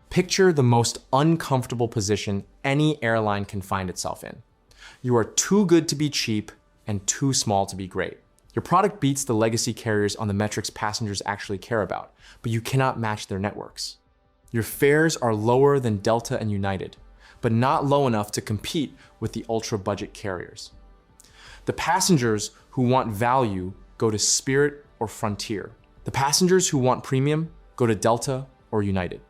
Picture the most uncomfortable position any airline can find itself in. You are too good to be cheap and too small to be great. Your product beats the legacy carriers on the metrics passengers actually care about, but you cannot match their networks. Your fares are lower than Delta and United, but not low enough to compete with the ultra-budget carriers. The passengers who want value go to Spirit or Frontier. The passengers who want premium go to Delta or United.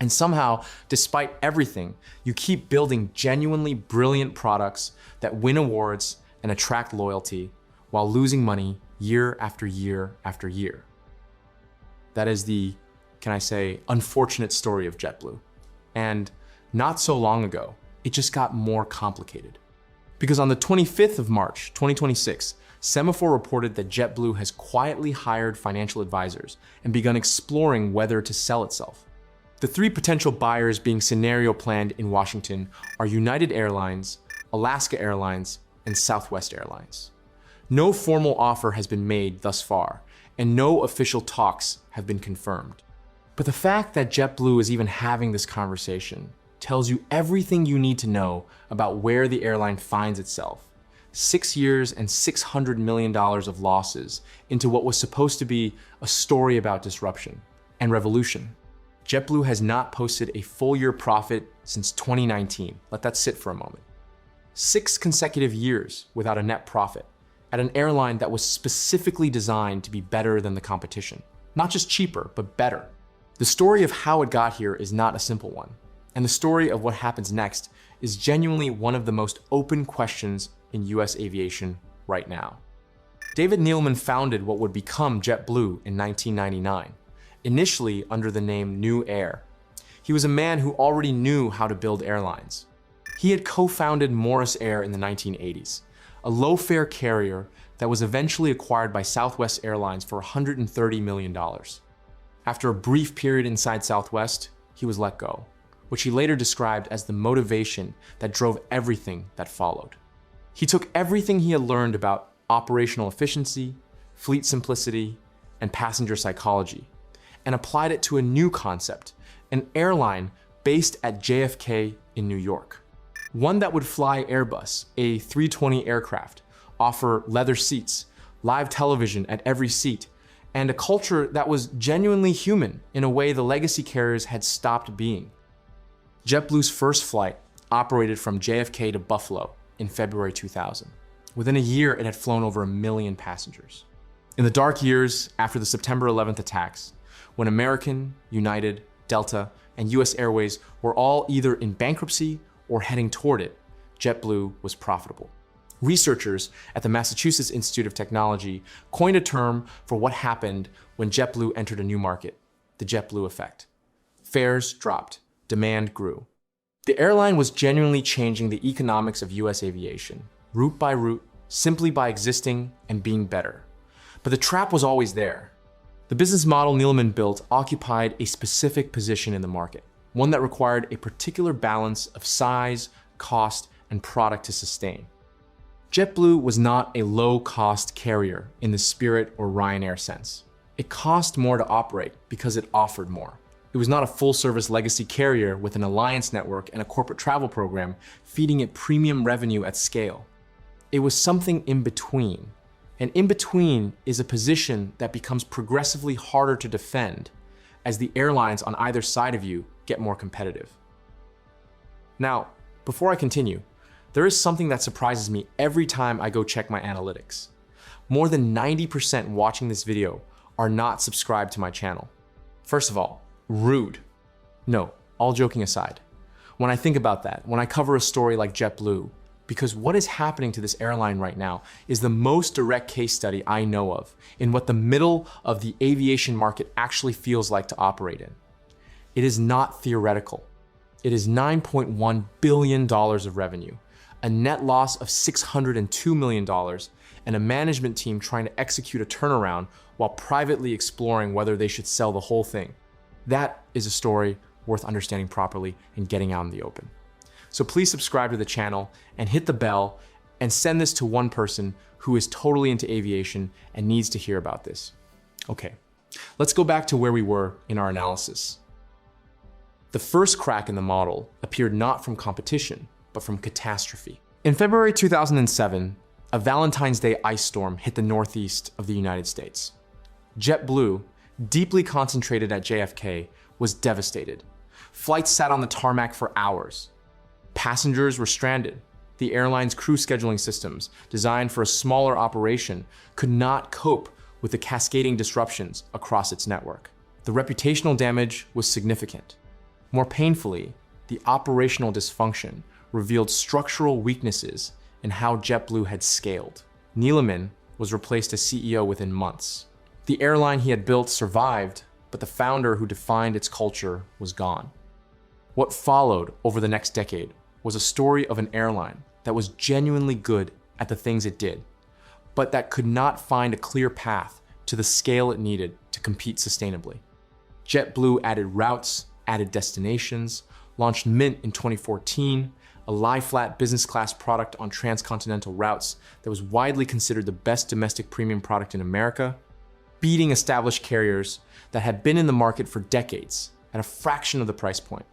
And somehow, despite everything, you keep building genuinely brilliant products that win awards and attract loyalty while losing money year after year after year. That is the, can I say, unfortunate story of JetBlue. And not so long ago, it just got more complicated. Because on the 25th of March, 2026, Semaphore reported that JetBlue has quietly hired financial advisors and begun exploring whether to sell itself. The three potential buyers being scenario planned in Washington are United Airlines, Alaska Airlines, and Southwest Airlines. No formal offer has been made thus far, and no official talks have been confirmed. But the fact that JetBlue is even having this conversation tells you everything you need to know about where the airline finds itself. 6 years and $600 million of losses into what was supposed to be a story about disruption and revolution. JetBlue has not posted a full-year profit since 2019. Let that sit for a moment. 6 consecutive years without a net profit at an airline that was specifically designed to be better than the competition. Not just cheaper, but better. The story of how it got here is not a simple one. And the story of what happens next is genuinely one of the most open questions in US aviation right now. David Neeleman founded what would become JetBlue in 1999. Initially under the name New Air. He was a man who already knew how to build airlines. He had co-founded Morris Air in the 1980s, a low-fare carrier that was eventually acquired by Southwest Airlines for $130 million. After a brief period inside Southwest, he was let go, which he later described as the motivation that drove everything that followed. He took everything he had learned about operational efficiency, fleet simplicity, and passenger psychology, and applied it to a new concept, an airline based at JFK in New York. One that would fly Airbus, a 320 aircraft, offer leather seats, live television at every seat, and a culture that was genuinely human in a way the legacy carriers had stopped being. JetBlue's first flight operated from JFK to Buffalo in February 2000. Within a year, it had flown over 1 million passengers. In the dark years after the September 11th attacks, when American, United, Delta, and US Airways were all either in bankruptcy or heading toward it, JetBlue was profitable. Researchers at the Massachusetts Institute of Technology coined a term for what happened when JetBlue entered a new market, the JetBlue effect. Fares dropped, demand grew. The airline was genuinely changing the economics of US aviation, route by route, simply by existing and being better. But the trap was always there. The business model Neeleman built occupied a specific position in the market, one that required a particular balance of size, cost, and product to sustain. JetBlue was not a low-cost carrier in the Spirit or Ryanair sense. It cost more to operate because it offered more. It was not a full-service legacy carrier with an alliance network and a corporate travel program feeding it premium revenue at scale. It was something in between. And in between is a position that becomes progressively harder to defend as the airlines on either side of you get more competitive. Now, before I continue, there is something that surprises me every time I go check my analytics. More than 90% watching this video are not subscribed to my channel. First of all, rude. No, all joking aside. When I think about that, when I cover a story like JetBlue, because what is happening to this airline right now is the most direct case study I know of in what the middle of the aviation market actually feels like to operate in. It is not theoretical. It is $9.1 billion of revenue, a net loss of $602 million, and a management team trying to execute a turnaround while privately exploring whether they should sell the whole thing. That is a story worth understanding properly and getting out in the open. So please subscribe to the channel and hit the bell and send this to one person who is totally into aviation and needs to hear about this. Okay, let's go back to where we were in our analysis. The first crack in the model appeared not from competition, but from catastrophe. In February 2007, a Valentine's Day ice storm hit the northeast of the United States. JetBlue, deeply concentrated at JFK, was devastated. Flights sat on the tarmac for hours. Passengers were stranded. The airline's crew scheduling systems, designed for a smaller operation, could not cope with the cascading disruptions across its network. The reputational damage was significant. More painfully, the operational dysfunction revealed structural weaknesses in how JetBlue had scaled. Neeleman was replaced as CEO within months. The airline he had built survived, but the founder who defined its culture was gone. What followed over the next decade was a story of an airline that was genuinely good at the things it did, but that could not find a clear path to the scale it needed to compete sustainably. JetBlue added routes, added destinations, launched Mint in 2014, a lie-flat business class product on transcontinental routes that was widely considered the best domestic premium product in America, beating established carriers that had been in the market for decades at a fraction of the price point.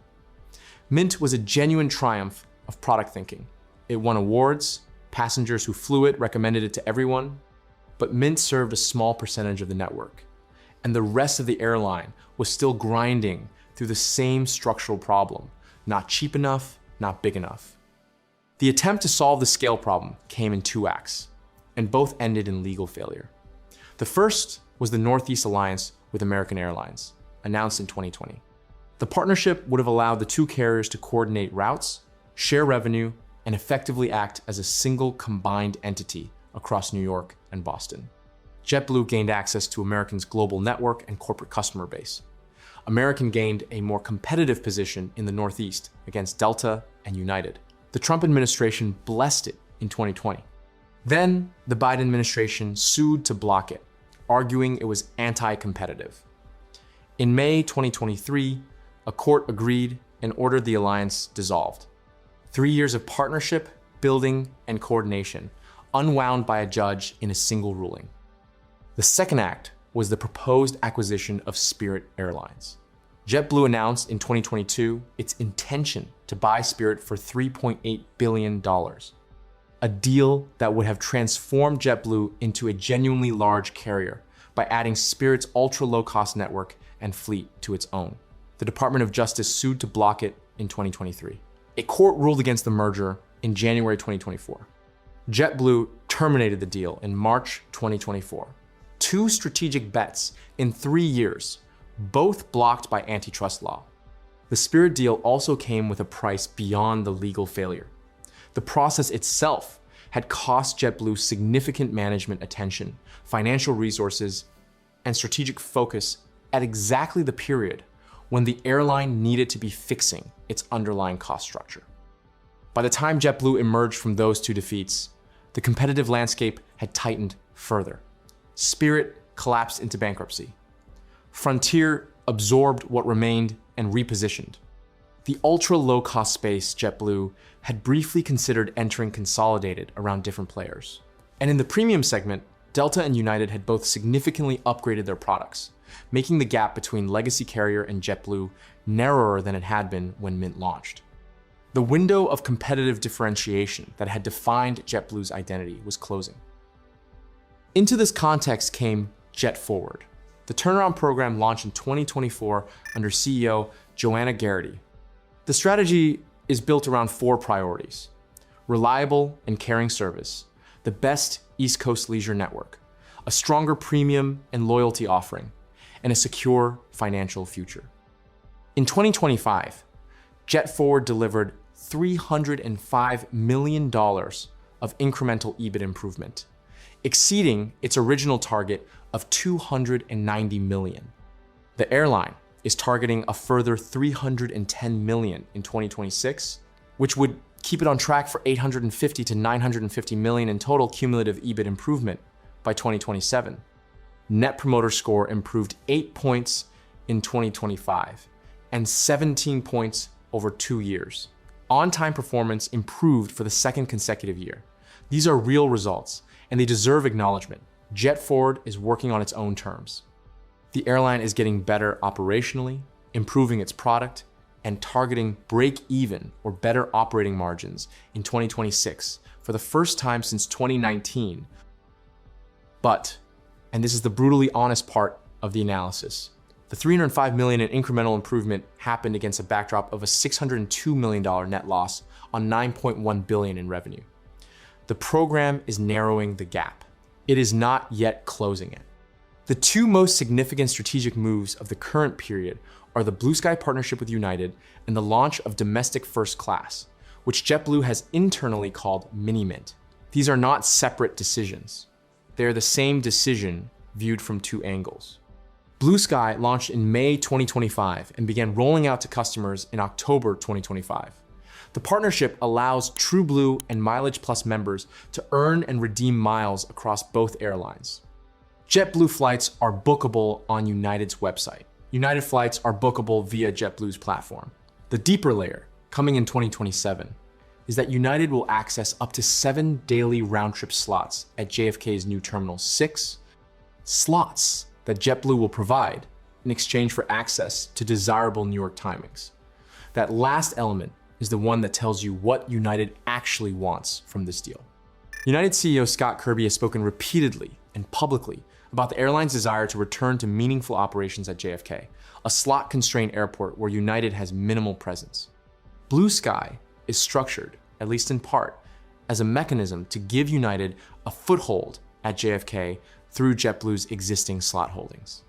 Mint was a genuine triumph of product thinking. It won awards, passengers who flew it recommended it to everyone, but Mint served a small percentage of the network, and the rest of the airline was still grinding through the same structural problem: not cheap enough, not big enough. The attempt to solve the scale problem came in two acts, and both ended in legal failure. The first was the Northeast Alliance with American Airlines, announced in 2020. The partnership would have allowed the two carriers to coordinate routes, share revenue, and effectively act as a single combined entity across New York and Boston. JetBlue gained access to American's global network and corporate customer base. American gained a more competitive position in the Northeast against Delta and United. The Trump administration blessed it in 2020. Then, the Biden administration sued to block it, arguing it was anti-competitive. In May 2023, a court agreed and ordered the alliance dissolved. 3 years of partnership, building, and coordination, unwound by a judge in a single ruling. The second act was the proposed acquisition of Spirit Airlines. JetBlue announced in 2022 its intention to buy Spirit for $3.8 billion, a deal that would have transformed JetBlue into a genuinely large carrier by adding Spirit's ultra-low-cost network and fleet to its own. The Department of Justice sued to block it in 2023. A court ruled against the merger in January 2024. JetBlue terminated the deal in March 2024. Two strategic bets in 3 years, both blocked by antitrust law. The Spirit deal also came with a price beyond the legal failure. The process itself had cost JetBlue significant management attention, financial resources, and strategic focus at exactly the period when the airline needed to be fixing its underlying cost structure. By the time JetBlue emerged from those two defeats, the competitive landscape had tightened further. Spirit collapsed into bankruptcy. Frontier absorbed what remained and repositioned. The ultra-low-cost space JetBlue had briefly considered entering consolidated around different players. And in the premium segment, Delta and United had both significantly upgraded their products, making the gap between legacy carrier and JetBlue narrower than it had been when Mint launched. The window of competitive differentiation that had defined JetBlue's identity was closing. Into this context came JetForward, the turnaround program launched in 2024 under CEO Joanna Geraghty. The strategy is built around 4 priorities: reliable and caring service, the best East Coast leisure network, a stronger premium and loyalty offering, and a secure financial future. In 2025, JetForward delivered $305 million of incremental EBIT improvement, exceeding its original target of $290 million. The airline is targeting a further $310 million in 2026, which would keep it on track for $850 to $950 million in total cumulative EBIT improvement by 2027. Net Promoter Score improved 8 points in 2025 and 17 points over 2 years. On-time performance improved for the second consecutive year. These are real results, and they deserve acknowledgement. JetForward is working on its own terms. The airline is getting better operationally, improving its product, and targeting break-even or better operating margins in 2026 for the first time since 2019. But, and this is the brutally honest part of the analysis, the $305 million in incremental improvement happened against a backdrop of a $602 million net loss on $9.1 billion in revenue. The program is narrowing the gap. It is not yet closing it. The two most significant strategic moves of the current period are the Blue Sky partnership with United and the launch of domestic first class, which JetBlue has internally called Mini Mint. These are not separate decisions. They are the same decision viewed from two angles. Blue Sky launched in May 2025 and began rolling out to customers in October 2025. The partnership allows TrueBlue and Mileage Plus members to earn and redeem miles across both airlines. JetBlue flights are bookable on United's website. United flights are bookable via JetBlue's platform. The deeper layer, coming in 2027, is that United will access up to 7 daily round-trip slots at JFK's new Terminal 6, slots that JetBlue will provide in exchange for access to desirable New York timings. That last element is the one that tells you what United actually wants from this deal. United CEO Scott Kirby has spoken repeatedly and publicly about the airline's desire to return to meaningful operations at JFK, a slot-constrained airport where United has minimal presence. Blue Sky is structured, at least in part, as a mechanism to give United a foothold at JFK through JetBlue's existing slot holdings.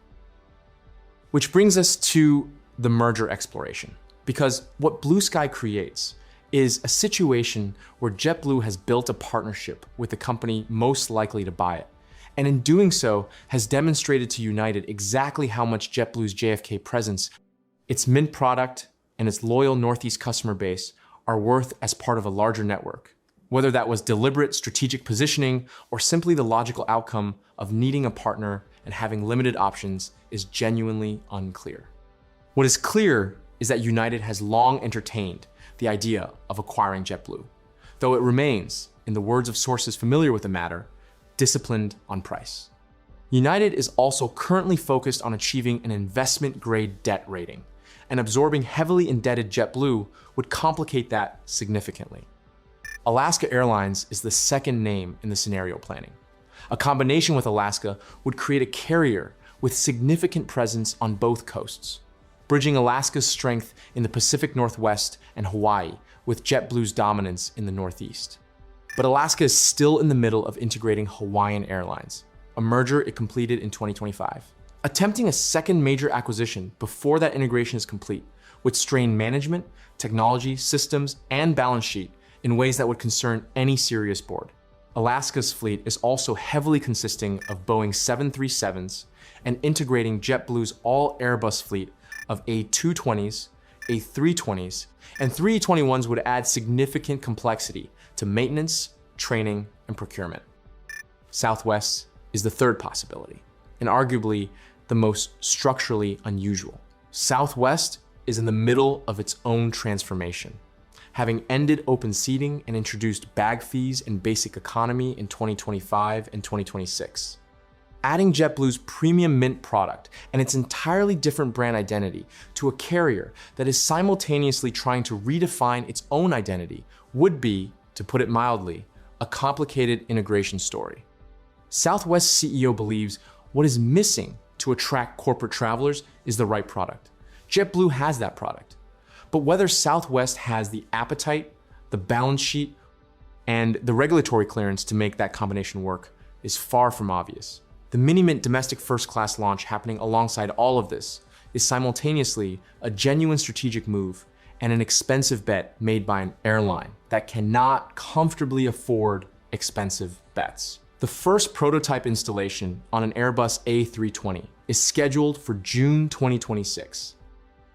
Which brings us to the merger exploration, because what Blue Sky creates is a situation where JetBlue has built a partnership with the company most likely to buy it, and in doing so has demonstrated to United exactly how much JetBlue's JFK presence, its Mint product, and its loyal Northeast customer base are worth as part of a larger network. Whether that was deliberate strategic positioning or simply the logical outcome of needing a partner and having limited options is genuinely unclear. What is clear is that United has long entertained the idea of acquiring JetBlue, though it remains, in the words of sources familiar with the matter, disciplined on price. United is also currently focused on achieving an investment-grade debt rating, and absorbing heavily indebted JetBlue would complicate that significantly. Alaska Airlines is the second name in the scenario planning. A combination with Alaska would create a carrier with significant presence on both coasts, bridging Alaska's strength in the Pacific Northwest and Hawaii with JetBlue's dominance in the Northeast. But Alaska is still in the middle of integrating Hawaiian Airlines, a merger it completed in 2025. Attempting a second major acquisition before that integration is complete would strain management, technology, systems, and balance sheet in ways that would concern any serious board. Alaska's fleet is also heavily consisting of Boeing 737s and integrating JetBlue's all Airbus fleet of A220s, A320s, and 321s would add significant complexity to maintenance, training, and procurement. Southwest is the third possibility, and arguably the most structurally unusual. Southwest is in the middle of its own transformation, having ended open seating and introduced bag fees and basic economy in 2025 and 2026. Adding JetBlue's premium Mint product and its entirely different brand identity to a carrier that is simultaneously trying to redefine its own identity would be, to put it mildly, a complicated integration story. Southwest CEO believes what is missing to attract corporate travelers is the right product. JetBlue has that product. But whether Southwest has the appetite, the balance sheet, and the regulatory clearance to make that combination work is far from obvious. The Mini Mint domestic first class launch happening alongside all of this is simultaneously a genuine strategic move and an expensive bet made by an airline that cannot comfortably afford expensive bets. The first prototype installation on an Airbus A320 is scheduled for June 2026.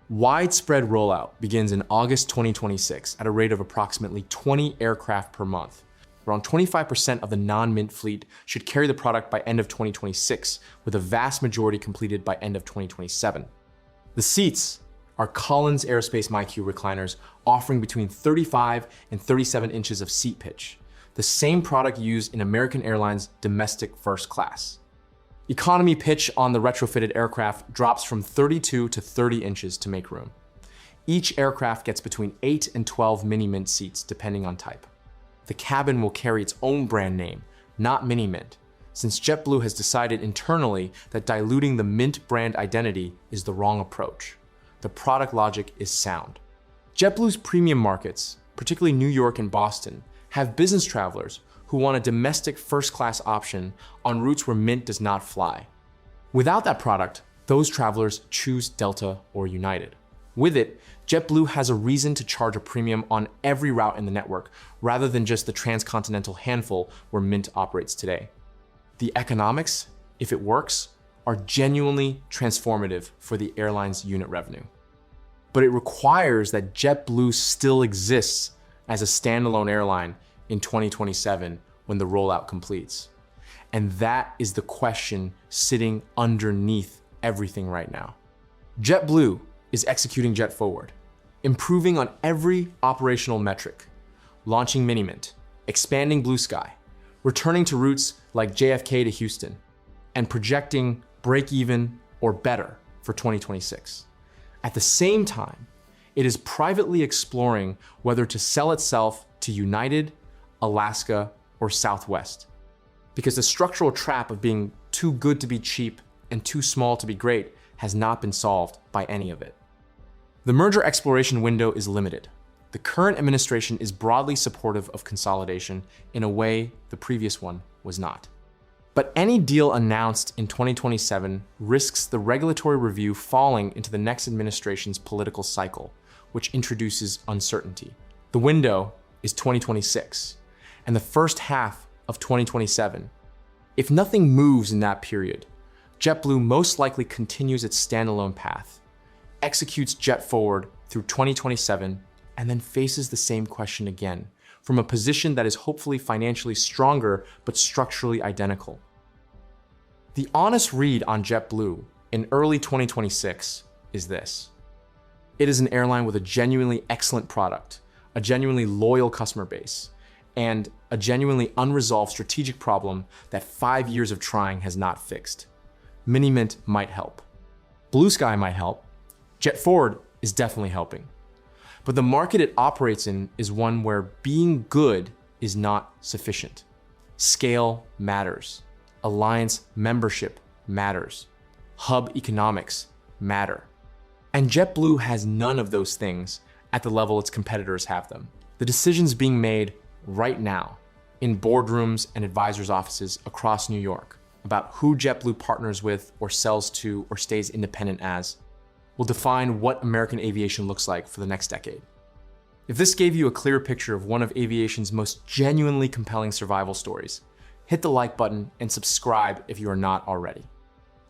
Widespread rollout begins in August 2026 at a rate of approximately 20 aircraft per month. Around 25% of the non-Mint fleet should carry the product by end of 2026, with a vast majority completed by end of 2027. The seats are Collins Aerospace MyQ recliners offering between 35 and 37 inches of seat pitch, the same product used in American Airlines domestic first class. Economy pitch on the retrofitted aircraft drops from 32 to 30 inches to make room. Each aircraft gets between 8 and 12 Mini Mint seats, depending on type. The cabin will carry its own brand name, not Mini Mint, since JetBlue has decided internally that diluting the Mint brand identity is the wrong approach. The product logic is sound. JetBlue's premium markets, particularly New York and Boston, have business travelers who want a domestic first-class option on routes where Mint does not fly. Without that product, those travelers choose Delta or United. With it, JetBlue has a reason to charge a premium on every route in the network, rather than just the transcontinental handful where Mint operates today. The economics, if it works, are genuinely transformative for the airline's unit revenue. But it requires that JetBlue still exists as a standalone airline in 2027 when the rollout completes. And that is the question sitting underneath everything right now. JetBlue is executing JetForward, improving on every operational metric, launching Minimint, expanding Blue Sky, returning to routes like JFK to Houston, and projecting break even or better for 2026. At the same time, it is privately exploring whether to sell itself to United, Alaska, or Southwest. Because the structural trap of being too good to be cheap and too small to be great has not been solved by any of it. The merger exploration window is limited. The current administration is broadly supportive of consolidation in a way the previous one was not. But any deal announced in 2027 risks the regulatory review falling into the next administration's political cycle, which introduces uncertainty. The window is 2026 and the first half of 2027. If nothing moves in that period, JetBlue most likely continues its standalone path, executes JetForward through 2027, and then faces the same question again, from a position that is hopefully financially stronger but structurally identical. The honest read on JetBlue in early 2026 is this. It is an airline with a genuinely excellent product, a genuinely loyal customer base, and a genuinely unresolved strategic problem that 5 years of trying has not fixed. Minimint might help. Blue Sky might help. JetForward is definitely helping. But the market it operates in is one where being good is not sufficient. Scale matters. Alliance membership matters. Hub economics matter. And JetBlue has none of those things at the level its competitors have them. The decisions being made right now in boardrooms and advisors' offices across New York about who JetBlue partners with or sells to or stays independent as will define what American aviation looks like for the next decade. If this gave you a clear picture of one of aviation's most genuinely compelling survival stories, hit the like button and subscribe if you are not already.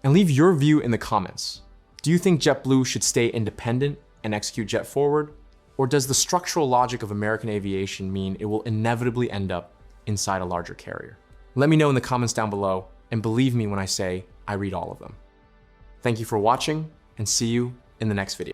And leave your view in the comments. Do you think JetBlue should stay independent and execute JetForward? Or does the structural logic of American aviation mean it will inevitably end up inside a larger carrier? Let me know in the comments down below, and believe me when I say I read all of them. Thank you for watching, and see you in the next video.